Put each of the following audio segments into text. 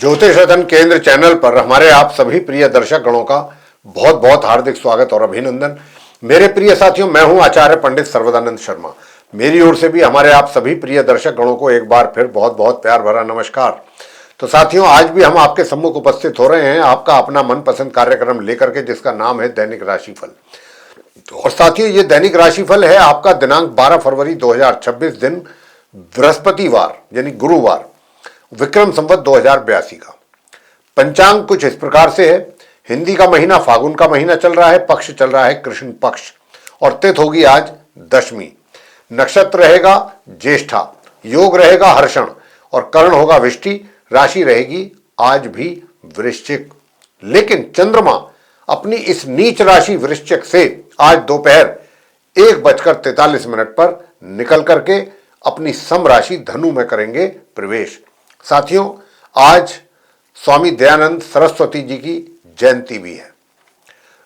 ज्योतिष अध्ययन केंद्र चैनल पर हमारे आप सभी प्रिय दर्शक गणों का बहुत बहुत हार्दिक स्वागत और अभिनंदन। मेरे प्रिय साथियों, मैं हूं आचार्य पंडित सर्वदानंद शर्मा। मेरी ओर से भी हमारे आप सभी प्रिय दर्शक गणों को एक बार फिर बहुत बहुत प्यार भरा नमस्कार। तो साथियों, आज भी हम आपके सम्मुख उपस्थित हो रहे हैं आपका अपना मनपसंद कार्यक्रम लेकर के, जिसका नाम है दैनिक राशिफल। और साथियों, ये दैनिक राशिफल है आपका दिनांक 12 फरवरी 2026 दिन बृहस्पतिवार यानी गुरुवार, विक्रम संवत 2082 का। पंचांग कुछ इस प्रकार से है। हिंदी का महीना फागुन का महीना चल रहा है, पक्ष चल रहा है कृष्ण पक्ष, और तिथि होगी आज दशमी। नक्षत्र रहेगा ज्येष्ठा, योग रहेगा हर्षण, और कर्ण होगा विष्टि। राशि रहेगी आज भी वृश्चिक। लेकिन चंद्रमा अपनी इस नीच राशि वृश्चिक से आज दोपहर 1:43 पर निकल करके अपनी सम राशि धनु में करेंगे प्रवेश। साथियों, आज स्वामी दयानंद सरस्वती जी की जयंती भी है।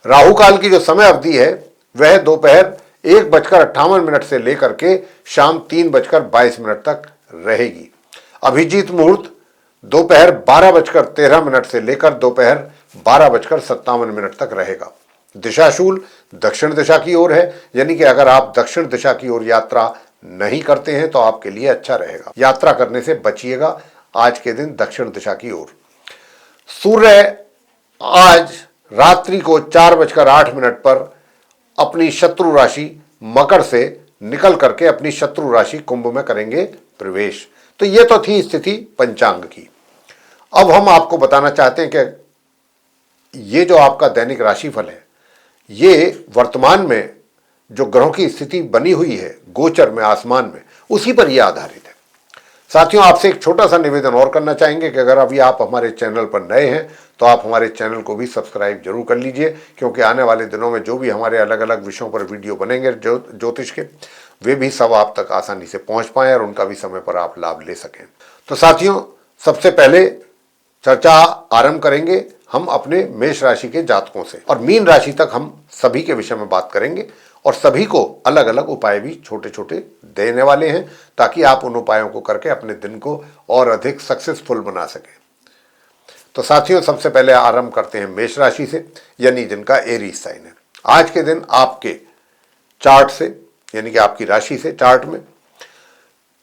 राहु काल की जो समय अवधि है वह दोपहर 1:58 से लेकर के शाम 3:22 तक रहेगी। अभिजीत मुहूर्त दोपहर 12:13 से लेकर दोपहर 12:57 तक रहेगा। दिशाशूल दक्षिण दिशा की ओर है, यानी कि अगर आप दक्षिण दिशा की ओर यात्रा नहीं करते हैं तो आपके लिए अच्छा रहेगा। यात्रा करने से बचिएगा आज के दिन दक्षिण दिशा की ओर। सूर्य आज रात्रि को 4:08 पर अपनी शत्रु राशि मकर से निकल करके अपनी शत्रु राशि कुंभ में करेंगे प्रवेश। तो ये तो थी स्थिति पंचांग की। अब हम आपको बताना चाहते हैं कि ये जो आपका दैनिक राशिफल है, ये वर्तमान में जो ग्रहों की स्थिति बनी हुई है गोचर में, आसमान में, उसी पर यह आधारित है। साथियों, आपसे एक छोटा सा निवेदन और करना चाहेंगे कि अगर अभी आप हमारे चैनल पर नए हैं तो आप हमारे चैनल को भी सब्सक्राइब जरूर कर लीजिए, क्योंकि आने वाले दिनों में जो भी हमारे अलग अलग विषयों पर वीडियो बनेंगे ज्योतिष के, वे भी सब आप तक आसानी से पहुंच पाएं और उनका भी समय पर आप लाभ ले सकें। तो साथियों, सबसे पहले चर्चा आरंभ करेंगे हम अपने मेष राशि के जातकों से, और मीन राशि तक हम सभी के विषय में बात करेंगे और सभी को अलग अलग उपाय भी छोटे छोटे देने वाले हैं, ताकि आप उन उपायों को करके अपने दिन को और अधिक सक्सेसफुल बना सकें। तो साथियों, सबसे पहले आरंभ करते हैं मेष राशि से, यानी जिनका एरीज साइन है। आज के दिन आपके चार्ट से, यानी कि आपकी राशि से चार्ट में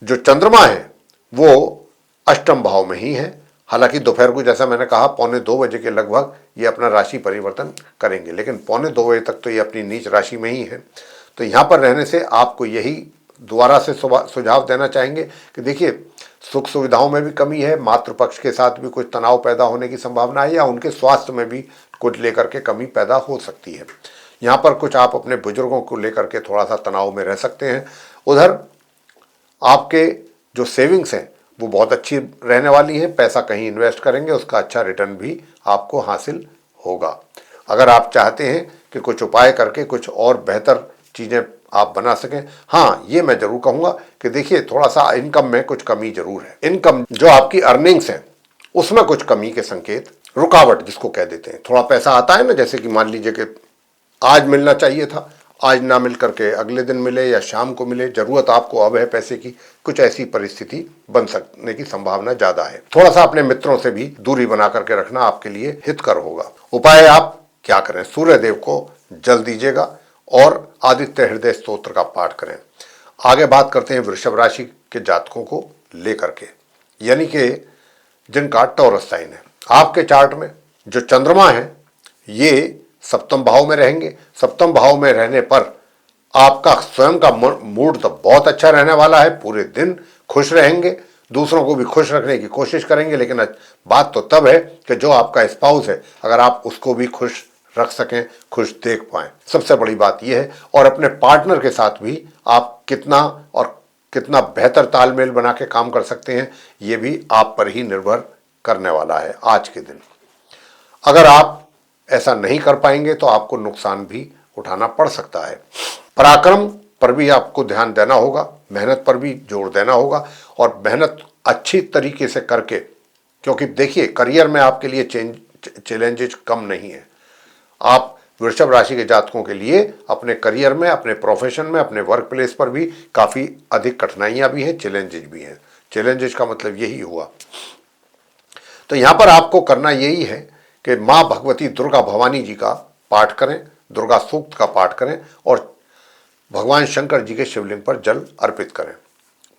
जो चंद्रमा है वो अष्टम भाव में ही है। हालांकि दोपहर को, जैसा मैंने कहा, 1:45 के लगभग ये अपना राशि परिवर्तन करेंगे, लेकिन 1:45 तक तो ये अपनी नीच राशि में ही है। तो यहाँ पर रहने से आपको यही दोबारा से सुझाव देना चाहेंगे कि देखिए, सुख सुविधाओं में भी कमी है, मातृपक्ष के साथ भी कुछ तनाव पैदा होने की संभावना है, या उनके स्वास्थ्य में भी कुछ लेकर के कमी पैदा हो सकती है। यहाँ पर कुछ आप अपने बुजुर्गों को लेकर के थोड़ा सा तनाव में रह सकते हैं। उधर आपके जो सेविंग्स हैं वो बहुत अच्छी रहने वाली है। पैसा कहीं इन्वेस्ट करेंगे, उसका अच्छा रिटर्न भी आपको हासिल होगा। अगर आप चाहते हैं कि कुछ उपाय करके कुछ और बेहतर चीज़ें आप बना सकें, हाँ, ये मैं जरूर कहूँगा कि देखिए, थोड़ा सा इनकम में कुछ कमी जरूर है। इनकम जो आपकी अर्निंग्स हैं उसमें कुछ कमी के संकेत, रुकावट जिसको कह देते हैं। थोड़ा पैसा आता है ना, जैसे कि मान लीजिए कि आज मिलना चाहिए था, आज ना मिल करके अगले दिन मिले या शाम को मिले, जरूरत आपको अब है पैसे की, कुछ ऐसी परिस्थिति बन सकने की संभावना ज्यादा है। थोड़ा सा अपने मित्रों से भी दूरी बना करके रखना आपके लिए हितकर होगा। उपाय आप क्या करें? सूर्य देव को जल दीजिएगा और आदित्य हृदय स्तोत्र का पाठ करें। आगे बात करते हैं वृषभ राशि के जातकों को लेकर के, यानी कि जिनका टॉरस साइन है। आपके चार्ट में जो चंद्रमा है ये सप्तम भाव में रहेंगे। सप्तम भाव में रहने पर आपका स्वयं का मूड तो बहुत अच्छा रहने वाला है, पूरे दिन खुश रहेंगे, दूसरों को भी खुश रखने की कोशिश करेंगे। लेकिन बात तो तब है कि जो आपका स्पाउस है, अगर आप उसको भी खुश रख सकें, खुश देख पाएं, सबसे बड़ी बात यह है। और अपने पार्टनर के साथ भी आप कितना बेहतर तालमेल बना के काम कर सकते हैं, ये भी आप पर ही निर्भर करने वाला है आज के दिन। अगर आप ऐसा नहीं कर पाएंगे तो आपको नुकसान भी उठाना पड़ सकता है। पराक्रम पर भी आपको ध्यान देना होगा, मेहनत पर भी जोर देना होगा, और मेहनत अच्छी तरीके से करके, क्योंकि देखिए, करियर में आपके लिए चैलेंजेस कम नहीं है। आप वृषभ राशि के जातकों के लिए अपने करियर में, अपने प्रोफेशन में, अपने वर्क प्लेस पर भी काफ़ी अधिक कठिनाइयाँ भी हैं, चैलेंजेस भी हैं। चैलेंजेस का मतलब यही हुआ। तो यहाँ पर आपको करना यही है कि माँ भगवती दुर्गा भवानी जी का पाठ करें, दुर्गा सूक्त का पाठ करें और भगवान शंकर जी के शिवलिंग पर जल अर्पित करें।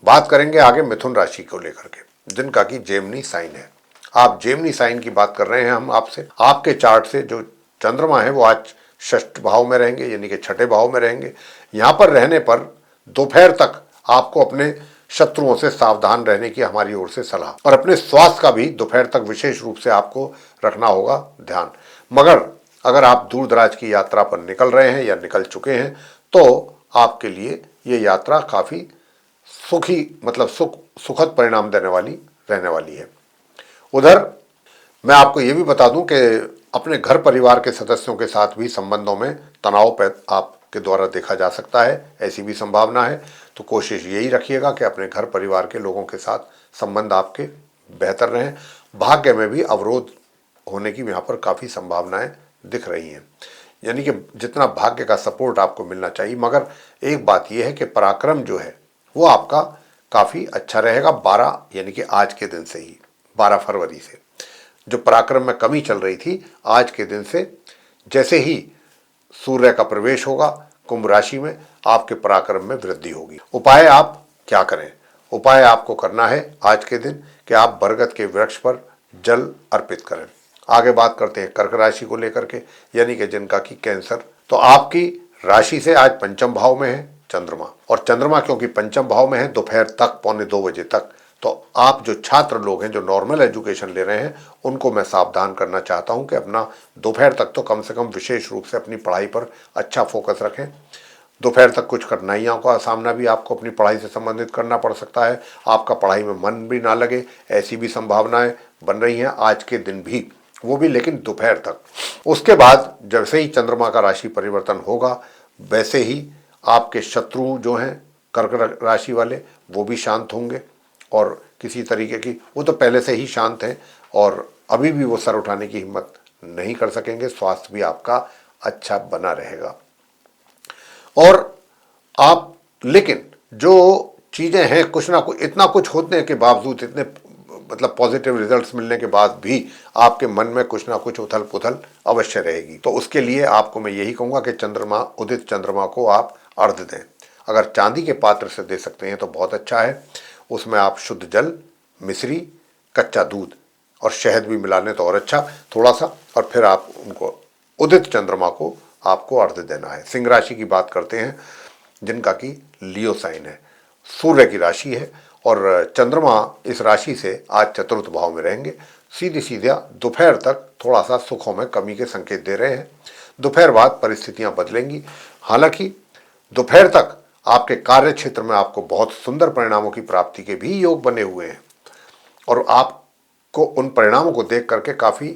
बात करेंगे आगे मिथुन राशि को लेकर के, जिनका कि जेमिनी साइन है। आप जेमिनी साइन की बात कर रहे हैं हम आपसे। आपके चार्ट से जो चंद्रमा है वो आज षष्ठ भाव में रहेंगे, यानी कि छठे भाव में रहेंगे। यहाँ पर रहने पर दोपहर तक आपको अपने शत्रुओं से सावधान रहने की हमारी ओर से सलाह, और अपने स्वास्थ्य का भी दोपहर तक विशेष रूप से आपको रखना होगा ध्यान। मगर अगर आप दूर दराज की यात्रा पर निकल रहे हैं या निकल चुके हैं तो आपके लिए ये यात्रा काफ़ी सुखी, मतलब सुखद परिणाम देने वाली रहने वाली है। उधर मैं आपको ये भी बता दूं कि अपने घर परिवार के सदस्यों के साथ भी संबंधों में तनाव आपके द्वारा देखा जा सकता है, ऐसी भी संभावना है। तो कोशिश यही रखिएगा कि अपने घर परिवार के लोगों के साथ संबंध आपके बेहतर रहें। भाग्य में भी अवरोध होने की यहाँ पर काफ़ी संभावनाएं दिख रही हैं, यानी कि जितना भाग्य का सपोर्ट आपको मिलना चाहिए। मगर एक बात यह है कि पराक्रम जो है वो आपका काफ़ी अच्छा रहेगा। 12 यानी कि आज के दिन से ही 12 फरवरी से जो पराक्रम में कमी चल रही थी, आज के दिन से जैसे ही सूर्य का प्रवेश होगा कुंभ राशि में, आपके पराक्रम में वृद्धि होगी। उपाय आप क्या करें? उपाय आपको करना है आज के दिन कि आप बरगद के वृक्ष पर जल अर्पित करें। आगे बात करते हैं कर्क राशि को लेकर के, यानी कि जिनका की कैंसर। तो आपकी राशि से आज पंचम भाव में है चंद्रमा, और चंद्रमा क्योंकि पंचम भाव में है दोपहर तक, पौने 2 बजे तक, तो आप जो छात्र लोग हैं जो नॉर्मल एजुकेशन ले रहे हैं उनको मैं सावधान करना चाहता हूं कि अपना दोपहर तक तो कम से कम विशेष रूप से अपनी पढ़ाई पर अच्छा फोकस रखें। दोपहर तक कुछ कठिनाइयों का सामना भी आपको अपनी पढ़ाई से संबंधित करना पड़ सकता है। आपका पढ़ाई में मन भी ना लगे, ऐसी भी संभावनाएं बन रही हैं आज के दिन भी, वो भी लेकिन दोपहर तक। उसके बाद जैसे ही चंद्रमा का राशि परिवर्तन होगा वैसे ही आपके शत्रु जो हैं कर्क राशि वाले वो भी शांत होंगे, और किसी तरीके की, वो तो पहले से ही शांत हैं और अभी भी वो सर उठाने की हिम्मत नहीं कर सकेंगे। स्वास्थ्य भी आपका अच्छा बना रहेगा। और आप लेकिन जो चीज़ें हैं कुछ ना कुछ, इतना कुछ होने के बावजूद, इतने मतलब पॉजिटिव रिजल्ट्स मिलने के बाद भी आपके मन में कुछ ना कुछ उथल पुथल अवश्य रहेगी। तो उसके लिए आपको मैं यही कहूँगा कि चंद्रमा, उदित चंद्रमा को आप अर्घ्य दें। अगर चांदी के पात्र से दे सकते हैं तो बहुत अच्छा है। उसमें आप शुद्ध जल, मिश्री, कच्चा दूध और शहद भी मिला लें तो और अच्छा थोड़ा सा, और फिर आप उनको उदित चंद्रमा को आपको अर्घ्य देना है। सिंह राशि की बात करते हैं, जिनका कि लियो साइन है, सूर्य की राशि है, और चंद्रमा इस राशि से आज चतुर्थ भाव में रहेंगे। सीधी सीधा दोपहर तक थोड़ा सा सुखों में कमी के संकेत दे रहे हैं। दोपहर बाद परिस्थितियां बदलेंगी। हालांकि दोपहर तक आपके कार्य क्षेत्र में आपको बहुत सुंदर परिणामों की प्राप्ति के भी योग बने हुए हैं, और आपको उन परिणामों को देख करके काफ़ी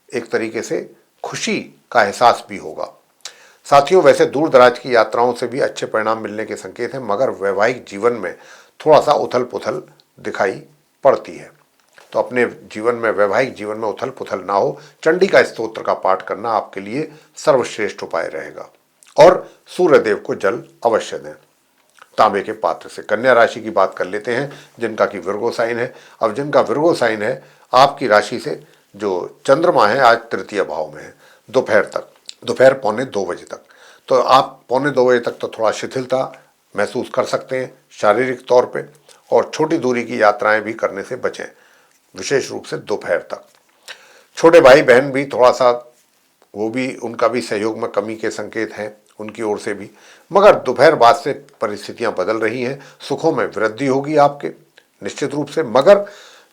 एक तरीके से खुशी का एहसास भी होगा। साथियों, वैसे दूर दराज की यात्राओं से भी अच्छे परिणाम मिलने के संकेत हैं, मगर वैवाहिक जीवन में थोड़ा सा उथल पुथल दिखाई पड़ती है। तो अपने जीवन में, वैवाहिक जीवन में उथल पुथल ना हो, चंडी का स्तोत्र का पाठ करना आपके लिए सर्वश्रेष्ठ उपाय रहेगा। और सूर्यदेव को जल अवश्य दें तांबे के पात्र से। कन्या राशि की बात कर लेते हैं, जिनका कि विर्गो साइन है। अब जिनका विर्गो साइन है, आपकी राशि से जो चंद्रमा है आज तृतीय भाव में है दोपहर तक, दोपहर पौने 2 बजे तक। तो आप पौने 2 बजे तक तो थोड़ा शिथिलता महसूस कर सकते हैं शारीरिक तौर पे, और छोटी दूरी की यात्राएं भी करने से बचें, विशेष रूप से दोपहर तक। छोटे भाई बहन भी थोड़ा सा, वो भी, उनका भी सहयोग में कमी के संकेत हैं उनकी ओर से भी, मगर दोपहर बाद से परिस्थितियां बदल रही हैं। सुखों में वृद्धि होगी आपके निश्चित रूप से, मगर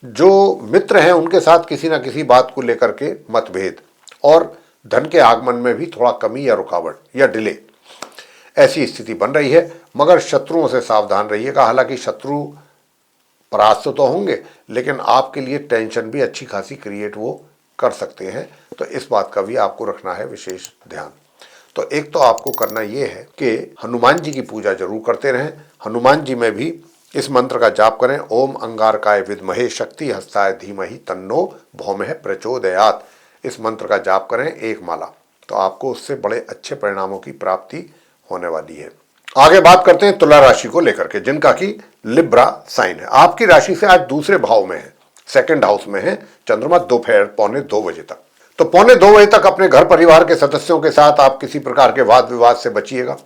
जो मित्र हैं उनके साथ किसी ना किसी बात को लेकर के मतभेद, और धन के आगमन में भी थोड़ा कमी या रुकावट या डिले, ऐसी स्थिति बन रही है। मगर शत्रुओं से सावधान रहिएगा। हालांकि शत्रु परास्त तो होंगे, लेकिन आपके लिए टेंशन भी अच्छी खासी क्रिएट वो कर सकते हैं, तो इस बात का भी आपको रखना है विशेष ध्यान। तो एक तो आपको करना ये है कि हनुमान जी की पूजा जरूर करते रहें। हनुमान जी में भी इस मंत्र का जाप करें, ओम अंगारकाय विद्महे शक्ति हस्ताय धीमहि तन्नो भौमः प्रचोदयात्। इस मंत्र का जाप करें 1 माला, तो आपको उससे बड़े अच्छे परिणामों की प्राप्ति होने वाली है। आगे बात करते हैं तुला राशि को लेकर के, जिनका कि लिब्रा साइन है। आपकी राशि से आज दूसरे भाव में है, सेकंड हाउस में है चंद्रमा दोपहर 1:45 तक। तो 1:45 तक अपने घर परिवार के सदस्यों के साथ आप किसी प्रकार के वाद विवाद से बचिएगा,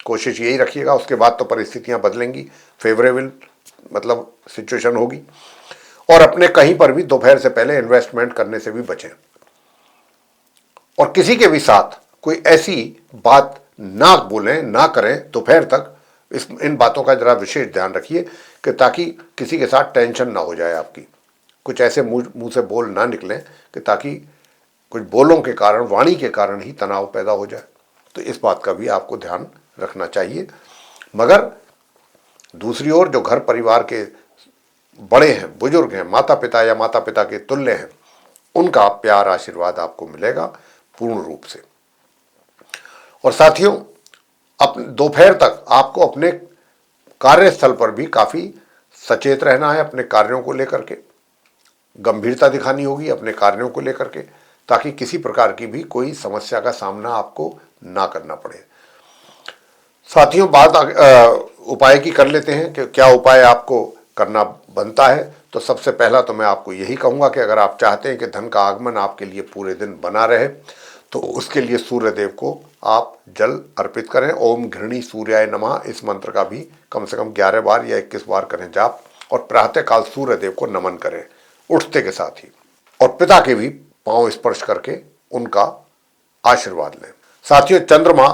कोशिश यही रखिएगा। उसके बाद तो परिस्थितियां बदलेंगी, फेवरेबल मतलब सिचुएशन होगी। और अपने कहीं पर भी दोपहर से पहले इन्वेस्टमेंट करने से भी बचें, और किसी के भी साथ कोई ऐसी बात ना बोलें, ना करें दोपहर तक। इन बातों का जरा विशेष ध्यान रखिए कि ताकि किसी के साथ टेंशन ना हो जाए आपकी, कुछ ऐसे मुंह से बोल ना निकलें कि ताकि कुछ बोलों के कारण, वाणी के कारण ही तनाव पैदा हो जाए। तो इस बात का भी आपको ध्यान रखना चाहिए। मगर दूसरी ओर जो घर परिवार के बड़े हैं, बुजुर्ग हैं, माता पिता या माता पिता के तुल्य हैं, उनका प्यार आशीर्वाद आपको मिलेगा पूर्ण रूप से। और साथियों, दोपहर तक आपको अपने कार्यस्थल पर भी काफी सचेत रहना है, अपने कार्यों को लेकर के गंभीरता दिखानी होगी अपने कार्यों को लेकर के, ताकि किसी प्रकार की भी कोई समस्या का सामना आपको ना करना पड़े। साथियों, बात उपाय की कर लेते हैं कि क्या उपाय आपको करना बनता है। तो सबसे पहला तो मैं आपको यही कहूंगा कि अगर आप चाहते हैं कि धन का आगमन आपके लिए पूरे दिन बना रहे, तो उसके लिए सूर्य देव को आप जल अर्पित करें। ओम घृणी सूर्याय नमः इस मंत्र का भी कम से कम 11 बार या 21 बार करें जाप, और प्रातःकाल सूर्य देव को नमन करें उठते के साथ ही, और पिता के भी पांव स्पर्श करके उनका आशीर्वाद लें। साथियों, चंद्रमा,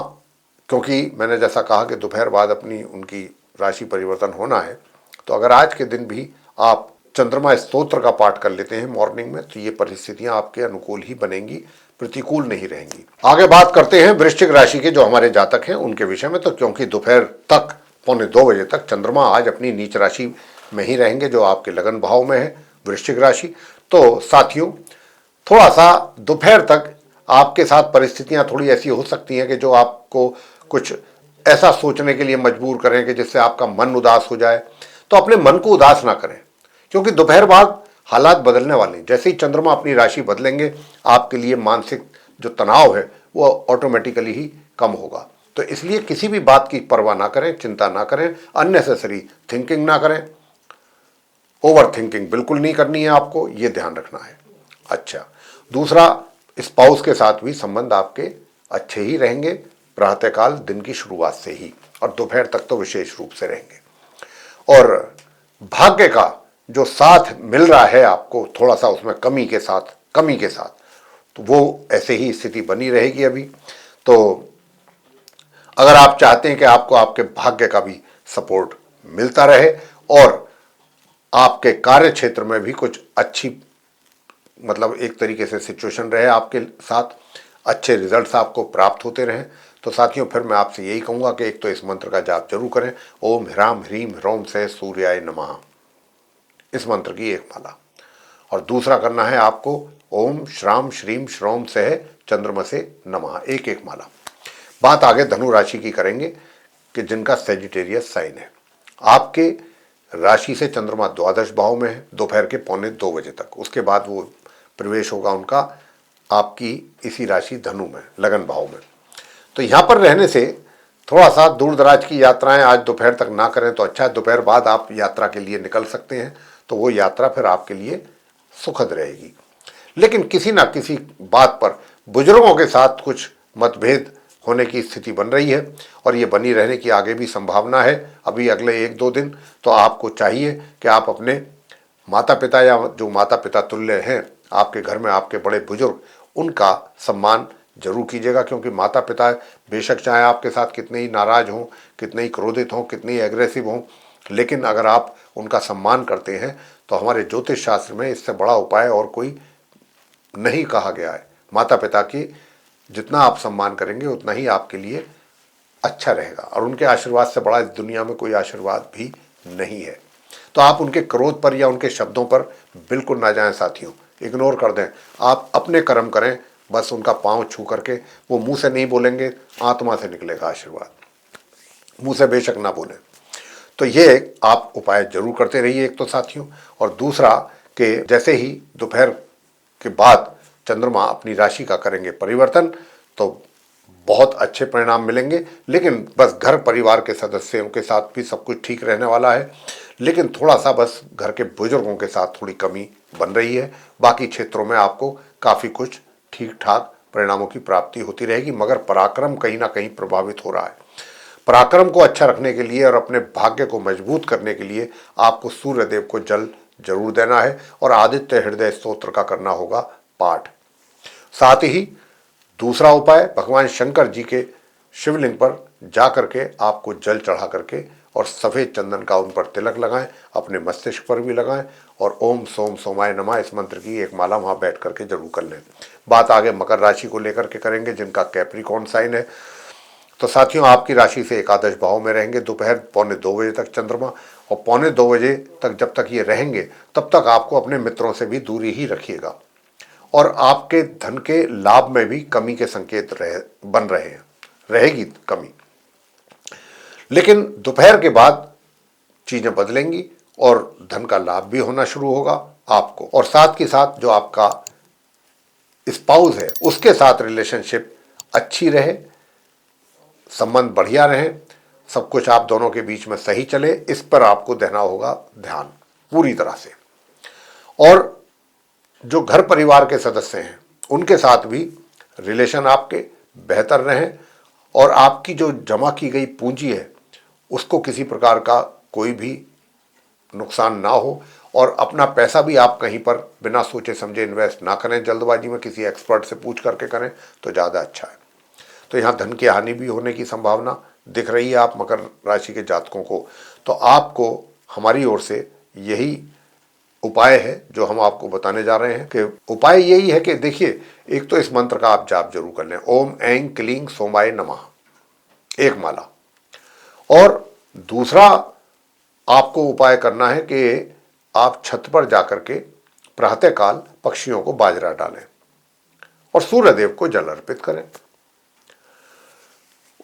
क्योंकि मैंने जैसा कहा कि दोपहर बाद अपनी उनकी राशि परिवर्तन होना है, तो अगर आज के दिन भी आप चंद्रमा स्तोत्र का पाठ कर लेते हैं मॉर्निंग में, तो ये परिस्थितियां आपके अनुकूल ही बनेंगी, प्रतिकूल नहीं रहेंगी। आगे बात करते हैं वृश्चिक राशि के जो हमारे जातक हैं उनके विषय में। तो क्योंकि दोपहर तक 1:45 तक चंद्रमा आज अपनी नीच राशि में ही रहेंगे, जो आपके लगन भाव में है वृश्चिक राशि, तो साथियों थोड़ा सा दोपहर तक आपके साथ परिस्थितियां थोड़ी ऐसी हो सकती हैं कि जो आपको कुछ ऐसा सोचने के लिए मजबूर करें कि जिससे आपका मन उदास हो जाए। तो अपने मन को उदास ना करें, क्योंकि दोपहर बाद हालात बदलने वाले हैं। जैसे ही चंद्रमा अपनी राशि बदलेंगे, आपके लिए मानसिक जो तनाव है वो ऑटोमेटिकली ही कम होगा। तो इसलिए किसी भी बात की परवाह ना करें, चिंता ना करें, अननेसेसरी थिंकिंग ना करें, ओवर थिंकिंग बिल्कुल नहीं करनी है आपको, ये ध्यान रखना है। अच्छा, दूसरा, स्पाउस के साथ भी संबंध आपके अच्छे ही रहेंगे प्रातःकाल दिन की शुरुआत से ही, और दोपहर तक तो विशेष रूप से रहेंगे। और भाग्य का जो साथ मिल रहा है आपको, थोड़ा सा उसमें कमी के साथ, तो वो ऐसे ही स्थिति बनी रहेगी अभी। तो अगर आप चाहते हैं कि आपको आपके भाग्य का भी सपोर्ट मिलता रहे और आपके कार्य क्षेत्र में भी कुछ अच्छी मतलब एक तरीके से सिचुएशन रहे, आपके साथ अच्छे रिजल्ट्स आपको प्राप्त होते रहें, तो साथियों फिर मैं आपसे यही कहूंगा कि एक तो इस मंत्र का जाप जरूर करें, ओम ह्राम ह्रीम ह्रौम से सूर्याय नमः, इस मंत्र की एक माला। और दूसरा करना है आपको ओम श्राम श्रीम श्रौम से चंद्रमसे नमः, एक एक माला। बात आगे धनु राशि की करेंगे कि जिनका सेजिटेरियस साइन है। आपके राशि से चंद्रमा द्वादश भाव में है दोपहर के 1:45 तक, उसके बाद वो प्रवेश होगा उनका आपकी इसी राशि धनु में, लगन भाव में। तो यहां पर रहने से थोड़ा सा दूर दराज की यात्राएं आज दोपहर तक ना करें तो अच्छा है। दोपहर बाद आप यात्रा के लिए निकल सकते हैं, तो वो यात्रा फिर आपके लिए सुखद रहेगी। लेकिन किसी ना किसी बात पर बुजुर्गों के साथ कुछ मतभेद होने की स्थिति बन रही है, और ये बनी रहने की आगे भी संभावना है अभी अगले 1-2 दिन। तो आपको चाहिए कि आप अपने माता पिता या जो माता पिता तुल्य हैं आपके घर में, आपके बड़े बुजुर्ग, उनका सम्मान जरूर कीजिएगा। क्योंकि माता पिता बेशक चाहे आपके साथ कितने ही नाराज हों, कितने ही क्रोधित हों, कितने ही एग्रेसिव हों, लेकिन अगर आप उनका सम्मान करते हैं तो हमारे ज्योतिष शास्त्र में इससे बड़ा उपाय और कोई नहीं कहा गया है। माता पिता की जितना आप सम्मान करेंगे उतना ही आपके लिए अच्छा रहेगा, और उनके आशीर्वाद से बड़ा इस दुनिया में कोई आशीर्वाद भी नहीं है। तो आप उनके क्रोध पर या उनके शब्दों पर बिल्कुल ना जाएं साथियों, इग्नोर कर दें। आप अपने कर्म करें, बस उनका पांव छू करके। वो मुंह से नहीं बोलेंगे, आत्मा से निकलेगा आशीर्वाद, मुंह से बेशक ना बोलें। तो ये आप उपाय जरूर करते रहिए एक तो साथियों। और दूसरा कि जैसे ही दोपहर के बाद चंद्रमा अपनी राशि का करेंगे परिवर्तन, तो बहुत अच्छे परिणाम मिलेंगे। लेकिन बस घर परिवार के सदस्यों के साथ भी सब कुछ ठीक रहने वाला है, लेकिन थोड़ा सा बस घर के बुजुर्गों के साथ थोड़ी कमी बन रही है। बाकी क्षेत्रों में आपको काफ़ी कुछ ठीक ठाक परिणामों की प्राप्ति होती रहेगी, मगर पराक्रम कहीं ना कहीं प्रभावित हो रहा है। पराक्रम को अच्छा रखने के लिए और अपने भाग्य को मजबूत करने के लिए आपको सूर्यदेव को जल जरूर देना है और आदित्य हृदय स्तोत्र का करना होगा पाठ। साथ ही दूसरा उपाय, भगवान शंकर जी के शिवलिंग पर जा करके आपको जल चढ़ा करके और सफ़ेद चंदन का उन पर तिलक लगाएं, अपने मस्तिष्क पर भी लगाएं और ओम सोम सोमाय नमः इस मंत्र की एक माला वहाँ बैठ करके जरूर कर लें। बात आगे मकर राशि को लेकर के करेंगे, जिनका कैप्रिकॉर्न साइन है। तो साथियों, आपकी राशि से एकादश भाव में रहेंगे दोपहर 1:45 तक चंद्रमा, और 1:45 तक जब तक ये रहेंगे तब तक आपको अपने मित्रों से भी दूरी ही रखिएगा और आपके धन के लाभ में भी कमी के संकेत बन रहे हैं, रहेगी कमी। लेकिन दोपहर के बाद चीजें बदलेंगी और धन का लाभ भी होना शुरू होगा आपको, और साथ के साथ जो आपका स्पाउस है उसके साथ रिलेशनशिप अच्छी रहे, संबंध बढ़िया रहे, सब कुछ आप दोनों के बीच में सही चले, इस पर आपको देना होगा ध्यान पूरी तरह से। और जो घर परिवार के सदस्य हैं उनके साथ भी रिलेशन आपके बेहतर रहें और आपकी जो जमा की गई पूंजी है उसको किसी प्रकार का कोई भी नुकसान ना हो, और अपना पैसा भी आप कहीं पर बिना सोचे समझे इन्वेस्ट ना करें, जल्दबाजी में किसी एक्सपर्ट से पूछ करके करें तो ज़्यादा अच्छा है। तो यहाँ धन की हानि भी होने की संभावना दिख रही है आप मकर राशि के जातकों को। तो आपको हमारी ओर से यही उपाय है जो हम आपको बताने जा रहे हैं कि उपाय यही है कि देखिए, एक तो इस मंत्र का आप जाप जरूर कर लें, ओम ऐं क्लीं सोमाय नमः, एक माला। और दूसरा आपको उपाय करना है कि आप छत पर जाकर के प्रातःकाल पक्षियों को बाजरा डालें और सूर्यदेव को जल अर्पित करें।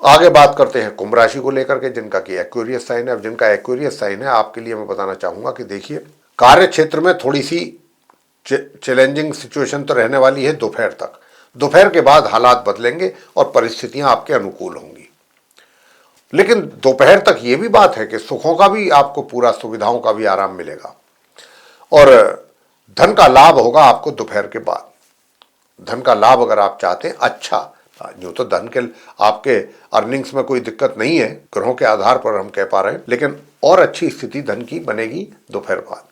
आगे बात करते हैं कुंभ राशि को लेकर के, जिनका कि एक्वेरियस साइन है। अब जिनका एक्वेरियस साइन है, आपके लिए मैं बताना चाहूंगा कि देखिए, कार्य क्षेत्र में थोड़ी सी चैलेंजिंग सिचुएशन तो रहने वाली है दोपहर तक। दोपहर के बाद हालात बदलेंगे और परिस्थितियां आपके अनुकूल होंगी। लेकिन दोपहर तक ये भी बात है कि सुखों का भी आपको पूरा, सुविधाओं का भी आराम मिलेगा और धन का लाभ होगा आपको दोपहर के बाद। धन का लाभ अगर आप चाहते हैं अच्छा, यूं तो धन के आपके अर्निंग्स में कोई दिक्कत नहीं है, ग्रहों के आधार पर हम कह पा रहे हैं, लेकिन और अच्छी स्थिति धन की बनेगी दोपहर बाद।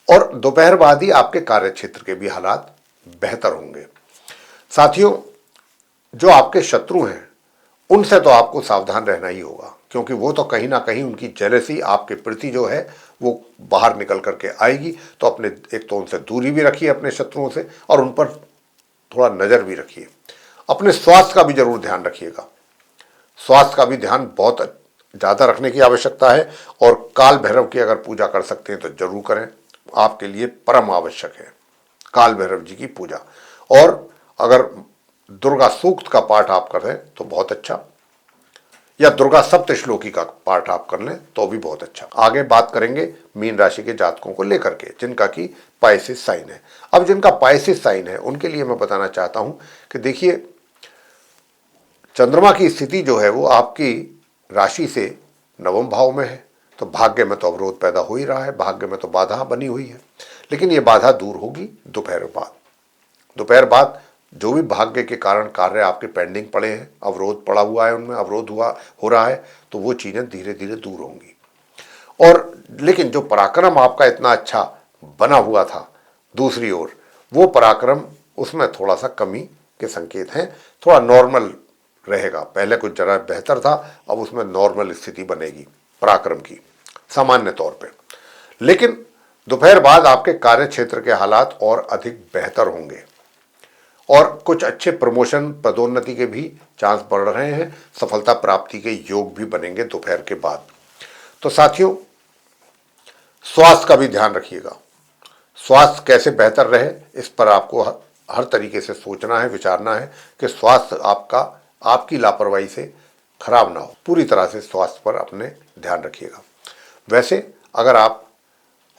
और दोपहर बाद ही आपके कार्य क्षेत्र के भी हालात बेहतर होंगे। साथियों, जो आपके शत्रु हैं उनसे तो आपको सावधान रहना ही होगा, क्योंकि वो तो कहीं ना कहीं उनकी जेलसी आपके प्रति जो है वो बाहर निकल करके आएगी। तो अपने एक तो उनसे दूरी भी रखिए अपने शत्रुओं से, और उन पर थोड़ा नजर भी रखिए। अपने स्वास्थ्य का भी जरूर ध्यान रखिएगा, स्वास्थ्य का भी ध्यान बहुत ज़्यादा रखने की आवश्यकता है। और काल भैरव की अगर पूजा कर सकते हैं तो जरूर करें, आपके लिए परम आवश्यक है काल भैरव जी की पूजा। और अगर दुर्गा सूक्त का पाठ आप करें तो बहुत अच्छा, या दुर्गा सप्तश्लोकी का पाठ आप कर लें तो भी बहुत अच्छा। आगे बात करेंगे मीन राशि के जातकों को लेकर के, जिनका कि पाइसेस साइन है। अब जिनका पाइसेस साइन है उनके लिए मैं बताना चाहता हूं कि देखिए, चंद्रमा की स्थिति जो है वो आपकी राशि से नवम भाव में है, तो भाग्य में तो अवरोध पैदा हो ही रहा है, भाग्य में तो बाधा बनी हुई है। लेकिन ये बाधा दूर होगी दोपहर बाद। दोपहर बाद जो भी भाग्य के कारण कार्य आपके पेंडिंग पड़े हैं, अवरोध पड़ा हुआ है, उनमें अवरोध हो रहा है, तो वो चीजें धीरे धीरे दूर होंगी। और लेकिन जो पराक्रम आपका इतना अच्छा बना हुआ था, दूसरी ओर वो पराक्रम, उसमें थोड़ा सा कमी के संकेत हैं, थोड़ा नॉर्मल रहेगा। पहले कुछ जरा बेहतर था, अब उसमें नॉर्मल स्थिति बनेगी पराक्रम की सामान्य तौर पे। लेकिन दोपहर बाद आपके कार्य क्षेत्र के हालात और अधिक बेहतर होंगे और कुछ अच्छे प्रमोशन, पदोन्नति के भी चांस बढ़ रहे हैं, सफलता प्राप्ति के योग भी बनेंगे दोपहर के बाद। तो साथियों, स्वास्थ्य का भी ध्यान रखिएगा। स्वास्थ्य कैसे बेहतर रहे इस पर आपको हर तरीके से सोचना है, विचारना है कि स्वास्थ्य आपका, आपकी लापरवाही से खराब ना हो। पूरी तरह से स्वास्थ्य पर अपने ध्यान रखिएगा। वैसे अगर आप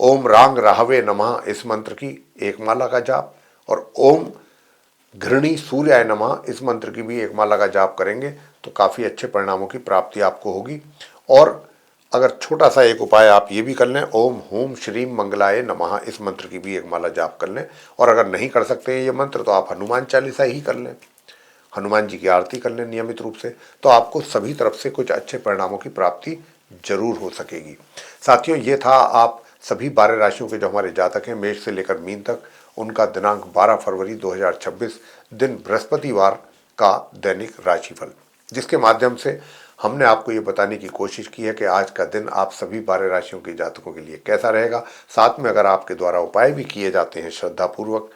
ओम रांग राहवे नमः इस मंत्र की एक माला का जाप और ओम घृणी सूर्याय नमः इस मंत्र की भी एक माला का जाप करेंगे तो काफ़ी अच्छे परिणामों की प्राप्ति आपको होगी। और अगर छोटा सा एक उपाय आप ये भी कर लें, ओम होम श्रीम मंगलाय नमः, इस मंत्र की भी एक माला जाप कर लें। और अगर नहीं कर सकते हैं ये मंत्र, तो आप हनुमान चालीसा ही कर लें, हनुमान जी की आरती कर लें नियमित रूप से, तो आपको सभी तरफ से कुछ अच्छे परिणामों की प्राप्ति जरूर हो सकेगी। साथियों, ये था आप सभी 12 राशियों के जो हमारे जातक हैं, मेष से लेकर मीन तक, उनका दिनांक 12 फरवरी 2026 दिन बृहस्पतिवार का दैनिक राशिफल, जिसके माध्यम से हमने आपको ये बताने की कोशिश की है कि आज का दिन आप सभी 12 राशियों के जातकों के लिए कैसा रहेगा। साथ में अगर आपके द्वारा उपाय भी किए जाते हैं श्रद्धापूर्वक,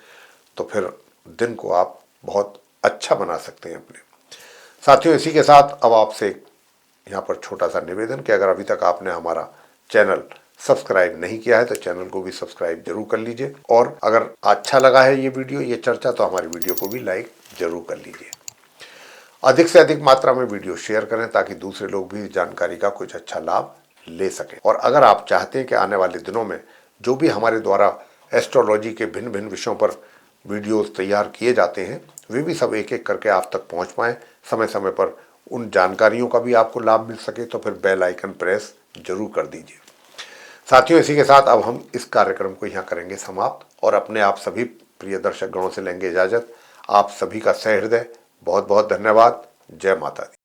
तो फिर दिन को आप बहुत अच्छा बना सकते हैं अपने। साथियों, इसी के साथ अब आपसे यहाँ पर छोटा सा निवेदन कि अगर अभी तक आपने हमारा चैनल सब्सक्राइब नहीं किया है तो चैनल को भी सब्सक्राइब जरूर कर लीजिए, और अगर अच्छा लगा है ये वीडियो, ये चर्चा, तो हमारी वीडियो को भी लाइक जरूर कर लीजिए। अधिक से अधिक मात्रा में वीडियो शेयर करें ताकि दूसरे लोग भी इस जानकारी का कुछ अच्छा लाभ ले सकें। और अगर आप चाहते हैं कि आने वाले दिनों में जो भी हमारे द्वारा एस्ट्रोलॉजी के भिन्न भिन्न विषयों पर वीडियोस तैयार किए जाते हैं, वे भी सब एक एक करके आप तक पहुंच पाएँ, समय समय पर उन जानकारियों का भी आपको लाभ मिल सके, तो फिर बेल आइकन प्रेस जरूर कर दीजिए। साथियों, इसी के साथ अब हम इस कार्यक्रम को यहाँ करेंगे समाप्त, और अपने आप सभी प्रिय दर्शक गणों से लेंगे इजाजत। आप सभी का सहृदय बहुत बहुत धन्यवाद। जय माता दी।